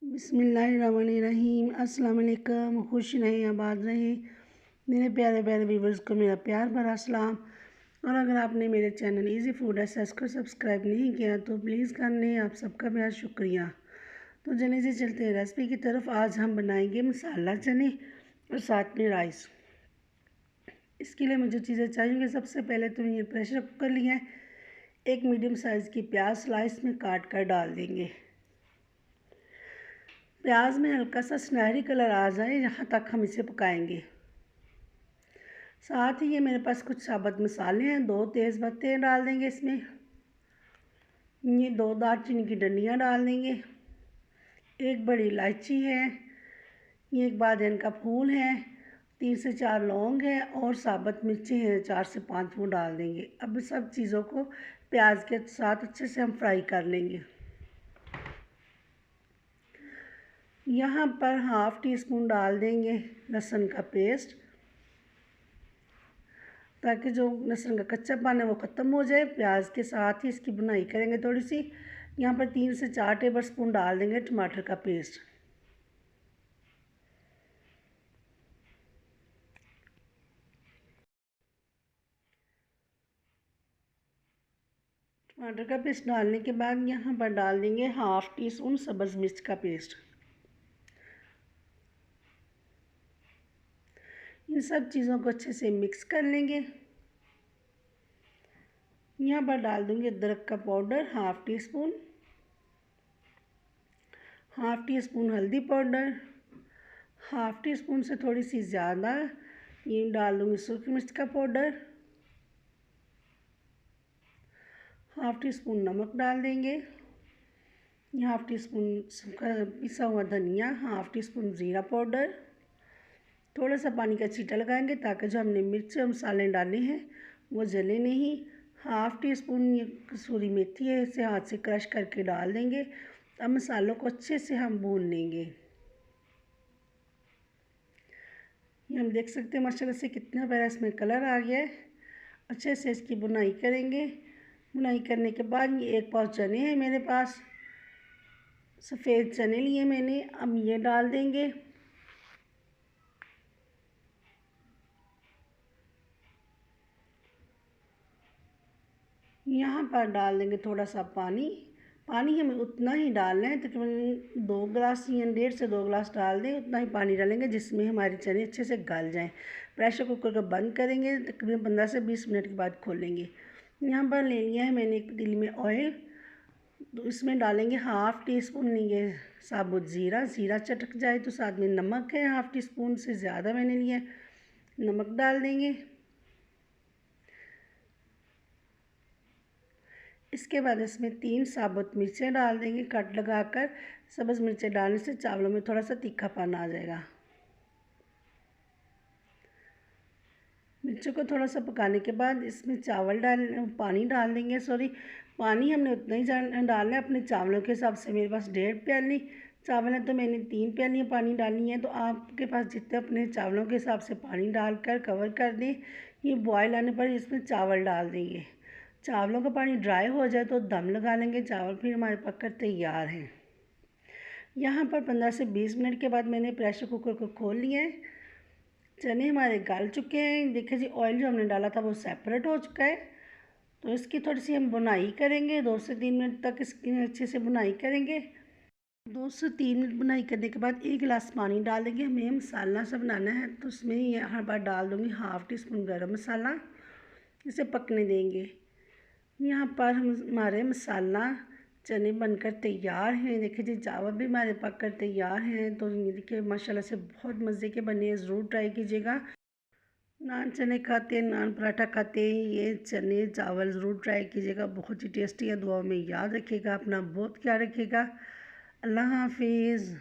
बिस्मिल्लाहिर्रहमानिर्रहीम। अस्सलाम वालेकुम। खुश रहें, आबाद रहें। मेरे प्यारे प्यारे व्यूवर्स को मेरा प्यार भरा सलाम। और अगर आपने मेरे चैनल इजी फूड एसेस को सब्सक्राइब नहीं किया तो प्लीज़ कर लें, आप सबका बेहद शुक्रिया। तो जल्दी से चलते हैं रेसिपी की तरफ। आज हम बनाएंगे मसाला चने और साथ में राइस। इसके लिए मुझे चीज़ें चाहिए। सबसे पहले तो ये प्रेशर कुकर लिया है। एक मीडियम साइज़ की प्याज स्लाइस में काट कर डाल देंगे। प्याज में हल्का सा सुनहरी कलर आ जाए, यहाँ तक हम इसे पकाएंगे। साथ ही ये मेरे पास कुछ साबुत मसाले हैं। 2 तेज़ पत्ते डाल देंगे इसमें। ये 2 दालचीनी की डंडियाँ डाल देंगे। 1 बड़ी इलायची है। ये 1 बादियान का फूल है। 3 से 4 लौंग है और साबुत मिर्चें हैं 4 से 5, वो डाल देंगे। अब सब चीज़ों को प्याज के साथ अच्छे से हम फ्राई कर लेंगे। यहाँ पर हाफ़ टी स्पून डाल देंगे लहसुन का पेस्ट, ताकि जो लहसुन का कच्चापन है वो ख़त्म हो जाए। प्याज के साथ ही इसकी बुनाई करेंगे थोड़ी सी। यहाँ पर 3 से 4 टेबल स्पून डाल देंगे टमाटर का पेस्ट। टमाटर का पेस्ट डालने के बाद यहाँ पर डाल देंगे हाफ़ टी स्पून सब्ज़ मिर्च का पेस्ट। इन सब चीज़ों को अच्छे से मिक्स कर लेंगे। यहाँ पर डाल दूँगी अदरक का powder half tea spoon, half tea spoon हल्दी पाउडर, हाफ़ टी स्पून से थोड़ी सी ज़्यादा ये डाल दूँगी सूखी मिर्च का पाउडर, हाफ़ टी स्पून नमक डाल देंगे। हाफ़ टी स्पून पिसा हुआ धनिया, हाफ़ टी स्पून ज़ीरा पाउडर। थोड़ा सा पानी का छींटा लगाएंगे ताकि जो हमने मिर्च और मसाले डाले हैं वो जले नहीं। हाफ़ टी स्पून ये कसूरी मेथी है, इसे हाथ से क्रश करके डाल देंगे। अब मसालों को अच्छे से हम भून लेंगे। ये हम देख सकते हैं माशाल्लाह से कितना प्यारा इसमें कलर आ गया है। अच्छे से इसकी बुनाई करेंगे। बुनाई करने के बाद ये 1 पाव चने हैं मेरे पास, सफ़ेद चने लिए मैंने। अब ये डाल देंगे। यहाँ पर डाल देंगे थोड़ा सा पानी। पानी हमें उतना ही डालना है, तकरीबन 2 गिलास या 1.5 से 2 गिलास डाल दें। उतना ही पानी डालेंगे जिसमें हमारे चने अच्छे से गल जाएं। प्रेशर कुकर को बंद करेंगे, तकरीबन 15 से 20 मिनट के बाद खोलेंगे। यहाँ पर ले लिया है मैंने एक पतीली में ऑयल। तो इसमें डालेंगे हाफ़ टी स्पून ये साबुत ज़ीरा। ज़ीरा चटक जाए तो साथ में नमक है, हाफ़ टी स्पून से ज़्यादा मैंने लिया, नमक डाल देंगे। इसके बाद इसमें 3 साबुत मिर्चें डाल देंगे कट लगाकर। सब्ज़ मिर्चें डालने से चावलों में थोड़ा सा तीखापन आ जाएगा। मिर्चों को थोड़ा सा पकाने के बाद इसमें पानी डाल देंगे। पानी हमने उतना ही डालना है अपने चावलों के हिसाब से। मेरे पास 1.5 प्याली चावल है तो मैंने 3 प्यालियाँ पानी डाली हैं। तो आपके पास जितने अपने चावलों के हिसाब से पानी डालकर कवर कर दें। ये बॉयल आने पर इसमें चावल डाल देंगे। चावलों का पानी ड्राई हो जाए तो दम लगा लेंगे। चावल फिर हमारे पककर तैयार हैं। यहाँ पर 15 से 20 मिनट के बाद मैंने प्रेशर कुकर को खोल लिया है। चने हमारे गल चुके हैं। देखिए जी, ऑयल जो हमने डाला था वो सेपरेट हो चुका है। तो इसकी थोड़ी सी हम बुनाई करेंगे। 2 से 3 मिनट तक इसकी अच्छे से बुनाई करेंगे। 2 से 3 मिनट बुनाई करने के बाद 1 गिलास पानी डाल देंगे। हमें मसाला सा बनाना है तो उसमें यहाँ पर डाल दूँगी हाफ़ टी स्पून गर्म मसाला। इसे पकने देंगे। यहाँ पर हमारे मसाला चने बनकर तैयार हैं। देखिए जी, चावल भी हमारे पककर तैयार हैं। तो ये देखिए माशाल्लाह से बहुत मज़े के बने हैं, ज़रूर ट्राई कीजिएगा। नान चने खाते हैं, नान पराठा खाते हैं, ये चने चावल ज़रूर ट्राई कीजिएगा, बहुत ही टेस्टी है। दुआ में याद रखिएगा, अपना बहुत ख्याल रखिएगा। अल्लाह हाफिज़।